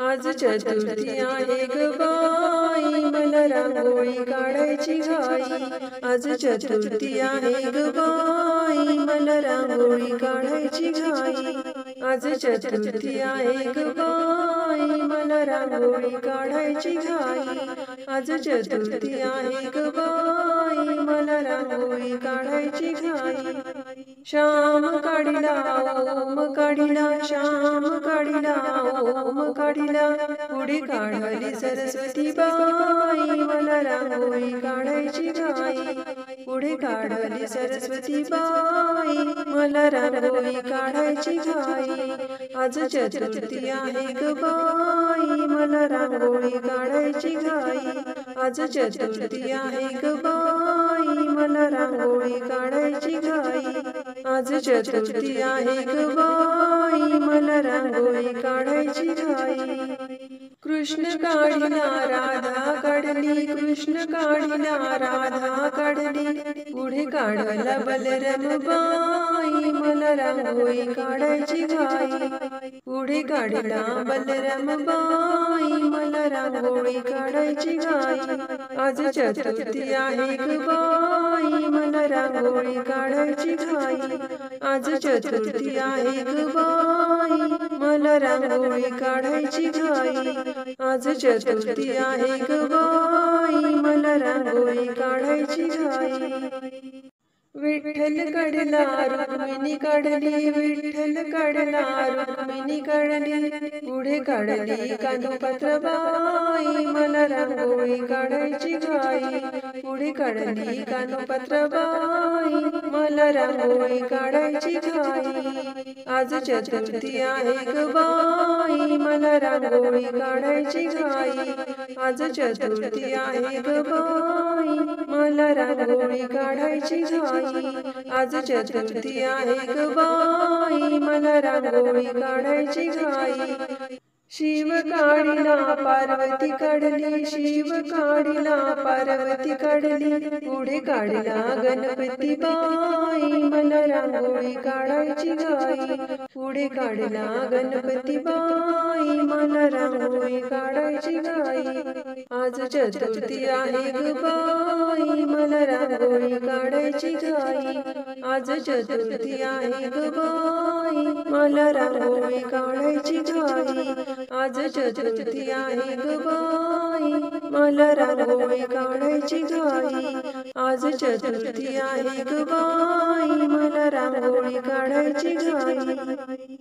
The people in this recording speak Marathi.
आज चतुर्थी आहे ग बाई, मला रांगोळी काढायची घाई. आज चतुर्थी आहे ग बाई, मला रांगोळी काढायची घाई. आज चतुर्थी आहे ग बाई, मला रांगोळी काढायची घाई. आज चतुर्थी आहे ग बाई, मला रांगोळी काढायची घाई. श्याम काढिला ओम काढिला, श्याम काढिला ओम काढिला. पुढे काढली सरस्वती बाई, मला रांगोळी काढायची घाई. पुढे काढली सरस्वती बाई, मला रांगोळी काढायची घाई. आज चतुर्थी आहे ग बाई, मला रांगोळी काढायची घाई. आज चतुर्थी आहे ग बाई, मला रांगोळी काढायची घाई. आज चतुर्थी आहे ग बाई, मला रांगोळी काढायची घाई. कृष्ण काढिला राधा काढली, कृष्ण काढिला राधा काढली. पुढे काढला बलराम बाई, मला रांगोळी काढायची घाई. पुढे काढला बलराम बाई, मला रांगोळी काढायची घाई. आज चतुर्थी आहे ग बाई, मला रांगोळी काढायची घाई. आज चतुर्थी आहे ग बाई, मला रांगोळी काढायची घाई. आज चतुर्थी आहे ग बाई, मला रांगोळी काढायची घाई. विठ्ठल काढला रुक्मिणी काढली, विठ्ठल काढला रुक्मिणी काढली. पुढे काढली कानोपात्र बाई, मला रांगोळी काढायची घाई. पुढे काढली कानोपात्र बाई, मला रांगोळी काढायची घाई. आज चतुर्थी आहे ग बाई, मला रांगोळी काढायची घाई. आज चतुर्थी आहे ग बाई, मला रांगोळी काढायची घाई. आज चतुर्थी आहे ग बाई, मला रांगोळी काढायची घाई. शिव काढिला पार्वती काढली, शिव काढिला पार्वती काढली. पुढे काढला गणपती बाई, मला रांगोळी काढायची घाई. पुढे काढला गणपती बाई, मला रांगोळी काढायची घाई. आज चतुर्थी आहे ग बाई, मला रांगोळी काढायची घाई. आज चतुर्थी आहे ग बाई, मला रांगोळी काढायची घाई. आज चतुर्थी आहे ग बाई, मला रांगोळी काढायची घाई. आज चतुर्थी आहे ग बाई, मला रांगोळी काढायची घाई.